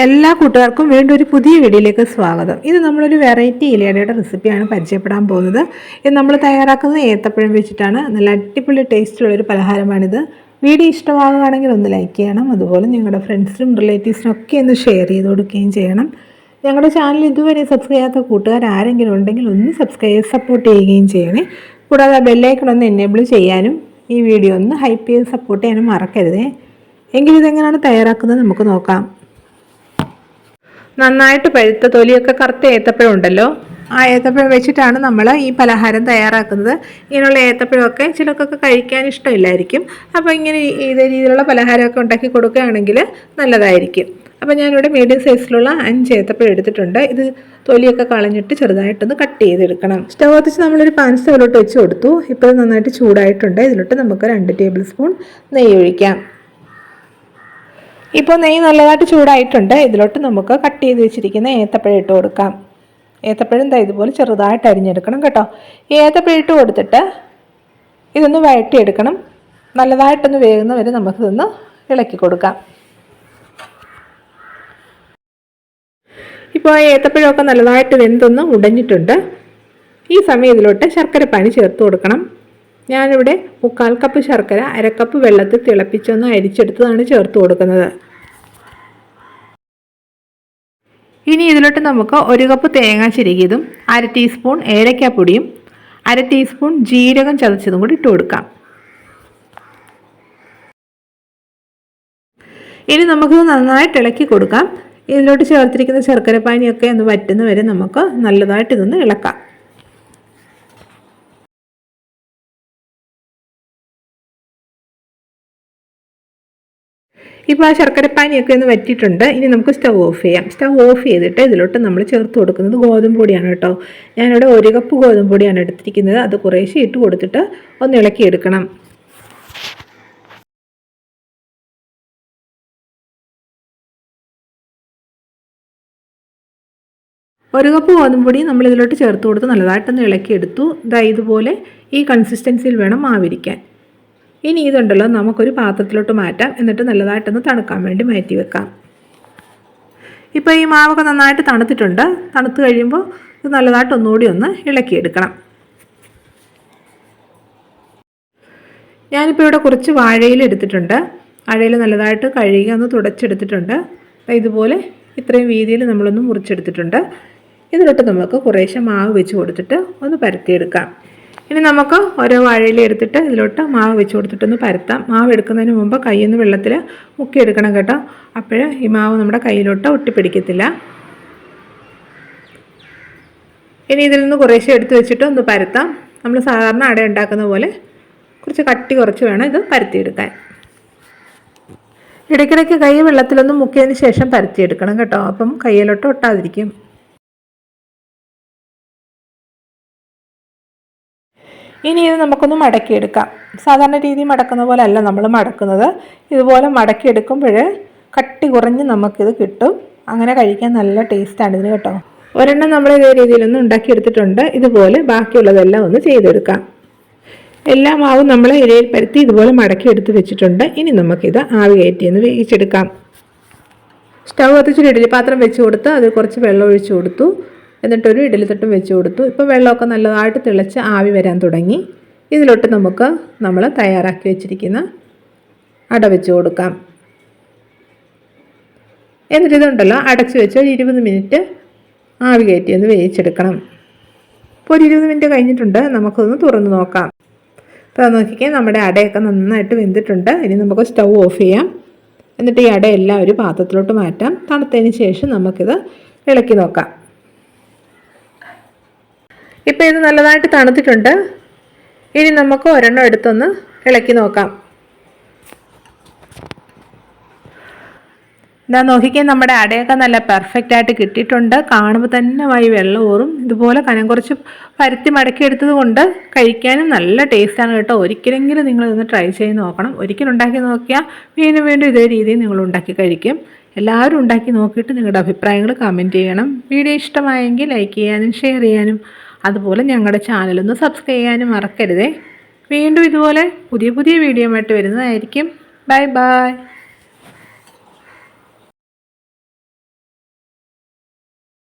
എല്ലാ കൂട്ടുകാർക്കും വീണ്ടും ഒരു പുതിയ വീഡിയോയിലേക്ക് സ്വാഗതം. ഇത് നമ്മളൊരു വെറൈറ്റി ഇലയടയുടെ റെസിപ്പിയാണ് പരിചയപ്പെടാൻ പോകുന്നത്. ഇത് നമ്മൾ തയ്യാറാക്കുന്നത് ഏത്തപ്പഴം വെച്ചിട്ടാണ്. നല്ല അടിപൊളി ടേസ്റ്റുള്ളൊരു പലഹാരമാണിത്. വീഡിയോ ഇഷ്ടമാകുകയാണെങ്കിൽ ഒന്ന് ലൈക്ക് ചെയ്യണം. അതുപോലെ നിങ്ങളുടെ ഫ്രണ്ട്സിനും റിലേറ്റീവ്സിനും ഒക്കെ ഒന്ന് ഷെയർ ചെയ്ത് കൊടുക്കുകയും ചെയ്യണം. ഞങ്ങളുടെ ചാനൽ ഇതുവരെ സബ്സ്ക്രൈബ് ചെയ്യാത്ത കൂട്ടുകാർ ആരെങ്കിലും ഉണ്ടെങ്കിൽ ഒന്ന് സപ്പോർട്ട് ചെയ്യുകയും ചെയ്യണേ. കൂടാതെ ബെല്ലൈക്കൺ ഒന്ന് എനേബിൾ ചെയ്യാനും ഈ വീഡിയോ ഒന്ന് ഹൈപ്പ് ചെയ്ത് സപ്പോർട്ട് ചെയ്യാനും മറക്കരുതേ. എങ്കിലും ഇതെങ്ങനെയാണ് തയ്യാറാക്കുന്നത് നമുക്ക് നോക്കാം. നന്നായിട്ട് പഴുത്ത തൊലിയൊക്കെ കറുത്ത ഏത്തപ്പഴം ഉണ്ടല്ലോ, ആ ഏത്തപ്പഴം വെച്ചിട്ടാണ് നമ്മൾ ഈ പലഹാരം തയ്യാറാക്കുന്നത്. ഇങ്ങനെയുള്ള ഏത്തപ്പഴമൊക്കെ ചിലർക്കൊക്കെ കഴിക്കാൻ ഇഷ്ടമില്ലായിരിക്കും. അപ്പോൾ ഇങ്ങനെ ഇതേ രീതിയിലുള്ള പലഹാരമൊക്കെ ഉണ്ടാക്കി കൊടുക്കുകയാണെങ്കിൽ നല്ലതായിരിക്കും. അപ്പോൾ ഞാനിവിടെ മീഡിയം സൈസിലുള്ള 5 ഏത്തപ്പഴം എടുത്തിട്ടുണ്ട്. ഇത് തൊലിയൊക്കെ കളഞ്ഞിട്ട് ചെറുതായിട്ടൊന്ന് കട്ട് ചെയ്തെടുക്കണം. സ്റ്റവ് കത്തിച്ച് നമ്മളൊരു പാൻ സ്റ്റവിലോട്ട് വെച്ച് കൊടുത്തു. ഇപ്പോൾ നന്നായിട്ട് ചൂടായിട്ടുണ്ട്. ഇതിലോട്ട് നമുക്ക് 2 ടേബിൾ സ്പൂൺ നെയ്യ് ഒഴിക്കാം. ഇപ്പോൾ നെയ്യ് നല്ലതായിട്ട് ചൂടായിട്ടുണ്ട്. ഇതിലോട്ട് നമുക്ക് കട്ട് ചെയ്ത് വെച്ചിരിക്കുന്ന ഏത്തപ്പഴം ഇട്ട് കൊടുക്കാം. ഏത്തപ്പഴം ഇതുപോലെ ചെറുതായിട്ട് അരിഞ്ഞെടുക്കണം കേട്ടോ. ഏത്തപ്പഴം ഇട്ട് കൊടുത്തിട്ട് ഇതൊന്ന് വഴറ്റിയെടുക്കണം. നല്ലതായിട്ടൊന്ന് വേകുന്ന വരെ നമുക്കിതൊന്ന് ഇളക്കി കൊടുക്കാം. ഇപ്പോൾ ഏത്തപ്പഴമൊക്കെ നല്ലതായിട്ട് വെന്തൊന്ന് ഉടഞ്ഞിട്ടുണ്ട്. ഈ സമയം ഇതിലോട്ട് ശർക്കരപ്പാനി ചേർത്ത് കൊടുക്കണം. ഞാനിവിടെ 1/4 കപ്പ് ശർക്കര 1/2 കപ്പ് വെള്ളത്തിൽ തിളപ്പിച്ചൊന്ന് അരിച്ചെടുത്തതാണ് ചേർത്ത് കൊടുക്കുന്നത്. ഇനി ഇതിലോട്ട് നമുക്ക് 1 കപ്പ് തേങ്ങ ചിരകിയതും 1/2 ടീസ്പൂൺ ഏലക്കാപ്പൊടിയും 1/2 ടീസ്പൂൺ ജീരകം ചതച്ചതും കൂടി ഇട്ട് കൊടുക്കാം. ഇനി നമുക്ക് നന്നായിട്ട് ഇളക്കി കൊടുക്കാം. ഇതിലോട്ട് ചേർത്തിരിക്കുന്ന ശർക്കരപ്പാനിയൊക്കെ ഒന്ന് വറ്റുന്ന വരെ നമുക്ക് നല്ലതായിട്ട് ഇതൊന്ന് ഇളക്കാം. ഇപ്പോൾ ആ ശർക്കരപ്പാനിയൊക്കെ ഒന്ന് വറ്റിയിട്ടുണ്ട്. ഇനി നമുക്ക് സ്റ്റവ് ഓഫ് ചെയ്യാം. സ്റ്റവ് ഓഫ് ചെയ്തിട്ട് ഇതിലോട്ട് നമ്മൾ ചേർത്ത് കൊടുക്കുന്നത് ഗോതമ്പ് പൊടിയാണ് കേട്ടോ. ഞാനിവിടെ 1 കപ്പ് ഗോതമ്പ് പൊടിയാണ് എടുത്തിരിക്കുന്നത്. അത് കുറേശ്ശെ ഇട്ട് കൊടുത്തിട്ട് ഒന്ന് ഇളക്കിയെടുക്കണം. ഒരു കപ്പ് ഗോതമ്പ് പൊടി നമ്മൾ ഇതിലോട്ട് ചേർത്ത് കൊടുത്ത് നല്ലതായിട്ടൊന്ന് ഇളക്കിയെടുത്തു. ഇതുപോലെ ഈ കൺസിസ്റ്റൻസിയിൽ വേണം മാവിരിക്കാൻ. ഇനി ഇതുണ്ടല്ലോ നമുക്കൊരു പാത്രത്തിലോട്ട് മാറ്റാം. എന്നിട്ട് നല്ലതായിട്ടൊന്ന് തണുക്കാൻ വേണ്ടി മാറ്റി വെക്കാം. ഇപ്പോൾ ഈ മാവൊക്കെ നന്നായിട്ട് തണുത്തിട്ടുണ്ട്. തണുത്ത് കഴിയുമ്പോൾ ഇത് നല്ലതായിട്ട് ഒന്നുകൂടി ഒന്ന് ഇളക്കിയെടുക്കണം. ഞാനിപ്പോൾ ഇവിടെ കുറച്ച് വാഴയില എടുത്തിട്ടുണ്ട്. വാഴയില നല്ലതായിട്ട് കഴുകി ഒന്ന് തുടച്ചെടുത്തിട്ടുണ്ട്. ഇതുപോലെ ഇത്രയും വീതിയിൽ നമ്മളൊന്ന് മുറിച്ചെടുത്തിട്ടുണ്ട്. ഇതിലോട്ട് നമുക്ക് കുറേശ്ശെ മാവ് വെച്ച് കൊടുത്തിട്ട് ഒന്ന് പരത്തിയെടുക്കാം. ഇനി നമുക്ക് ഓരോ വാഴയില എടുത്തിട്ട് ഇതിലോട്ട് മാവ് വെച്ച് കൊടുത്തിട്ടൊന്ന് പരത്താം. മാവ് എടുക്കുന്നതിന് മുമ്പ് കൈയൊന്ന് വെള്ളത്തിൽ മുക്കിയെടുക്കണം കേട്ടോ. അപ്പോൾ ഈ മാവ് നമ്മുടെ കയ്യിലോട്ട് ഒട്ടിപ്പിടിക്കത്തില്ല. ഇനി ഇതിൽ നിന്ന് കുറേശ്ശെ എടുത്ത് വെച്ചിട്ട് ഒന്ന് പരത്താം. നമ്മൾ സാധാരണ അട ഉണ്ടാക്കുന്ന പോലെ കുറച്ച് കട്ടി കുറച്ച് വേണം ഇത് പരത്തിയെടുക്കാൻ. ഇടയ്ക്കിടയ്ക്ക് കൈ വെള്ളത്തിലൊന്ന് മുക്കിയതിന് ശേഷം പരത്തിയെടുക്കണം കേട്ടോ. അപ്പം കയ്യിലോട്ട് ഒട്ടാതിരിക്കും. ഇനി ഇത് നമുക്കൊന്ന് മടക്കിയെടുക്കാം. സാധാരണ രീതി മടക്കുന്ന പോലെ അല്ല നമ്മൾ മടക്കുന്നത്. ഇതുപോലെ മടക്കിയെടുക്കുമ്പോൾ കട്ടി കുറഞ്ഞ് നമുക്കിത് കിട്ടും. അങ്ങനെ കഴിക്കാൻ നല്ല ടേസ്റ്റാണ് ഇതിന് കേട്ടോ. ഒരെണ്ണം നമ്മൾ ഇതേ രീതിയിലൊന്ന് ഉണ്ടാക്കിയെടുത്തിട്ടുണ്ട്. ഇതുപോലെ ബാക്കിയുള്ളതെല്ലാം ഒന്ന് ചെയ്തെടുക്കാം. എല്ലാ മാവും നമ്മൾ ഇരയിൽ പരത്തി ഇതുപോലെ മടക്കിയെടുത്ത് വെച്ചിട്ടുണ്ട്. ഇനി നമുക്കിത് ആവി കയറ്റിയൊന്ന് വേവിച്ചെടുക്കാം. സ്റ്റവ് കത്തിച്ചൊരു ഇഡ്ഡലി പാത്രം വെച്ച് കൊടുത്ത് അതിൽ കുറച്ച് വെള്ളം ഒഴിച്ച് കൊടുത്തു. എന്നിട്ടൊരു ഇഡ്ഡലി തട്ടും വെച്ച് കൊടുത്തു. ഇപ്പോൾ വെള്ളമൊക്കെ നല്ലതായിട്ട് തിളച്ച് ആവി വരാൻ തുടങ്ങി. ഇതിലോട്ട് നമുക്ക് നമ്മൾ തയ്യാറാക്കി വെച്ചിരിക്കുന്ന അട വെച്ച് കൊടുക്കാം. എന്നിട്ടിതുണ്ടല്ലോ അടച്ച് വെച്ച് ഒരു 20 മിനിറ്റ് ആവി കയറ്റി ഒന്ന് വേവിച്ചെടുക്കണം. ഇപ്പോൾ ഒരു 20 മിനിറ്റ് കഴിഞ്ഞിട്ടുണ്ട്. നമുക്കൊന്ന് തുറന്ന് നോക്കാം. അപ്പോൾ നോക്കിക്കാൻ നമ്മുടെ അടയൊക്കെ നന്നായിട്ട് വെന്തിട്ടുണ്ട്. ഇനി നമുക്ക് സ്റ്റവ് ഓഫ് ചെയ്യാം. എന്നിട്ട് ഈ അടയെല്ലാം ഒരു പാത്രത്തിലോട്ട് മാറ്റാം. തണുത്തതിന് ശേഷം നമുക്കിത് ഇളക്കി നോക്കാം. ഇപ്പോൾ ഇത് നല്ലതായിട്ട് തണുത്തിട്ടുണ്ട്. ഇനി നമുക്ക് ഒരെണ്ണം എടുത്തൊന്ന് ഇളക്കി നോക്കാം. നോക്കിക്കാൻ നമ്മുടെ അടയൊക്കെ നല്ല പെർഫെക്റ്റ് ആയിട്ട് കിട്ടിയിട്ടുണ്ട്. കാണുമ്പോൾ തന്നെ വെള്ളം ഊറും. ഇതുപോലെ കനം കുറച്ച് പരത്തി മടക്കിയെടുത്തത് കൊണ്ട് കഴിക്കാനും നല്ല ടേസ്റ്റാണ് കേട്ടോ. ഒരിക്കലെങ്കിലും നിങ്ങളിതൊന്ന് ട്രൈ ചെയ്ത് നോക്കണം. ഒരിക്കലും ഉണ്ടാക്കി നോക്കിയാൽ വീണ്ടും വീണ്ടും ഇതേ രീതിയിൽ നിങ്ങൾ ഉണ്ടാക്കി കഴിക്കും. എല്ലാവരും ഉണ്ടാക്കി നോക്കിയിട്ട് നിങ്ങളുടെ അഭിപ്രായങ്ങൾ കമൻറ്റ് ചെയ്യണം. വീഡിയോ ഇഷ്ടമായെങ്കിൽ ലൈക്ക് ചെയ്യാനും ഷെയർ ചെയ്യാനും അതുപോലെ ഞങ്ങളുടെ ചാനലൊന്ന് സബ്സ്ക്രൈബ് ചെയ്യാനും മറക്കരുതേ. വീണ്ടും ഇതുപോലെ പുതിയ വീഡിയോ ആയിട്ട് വരുന്നതായിരിക്കും. Bye bye.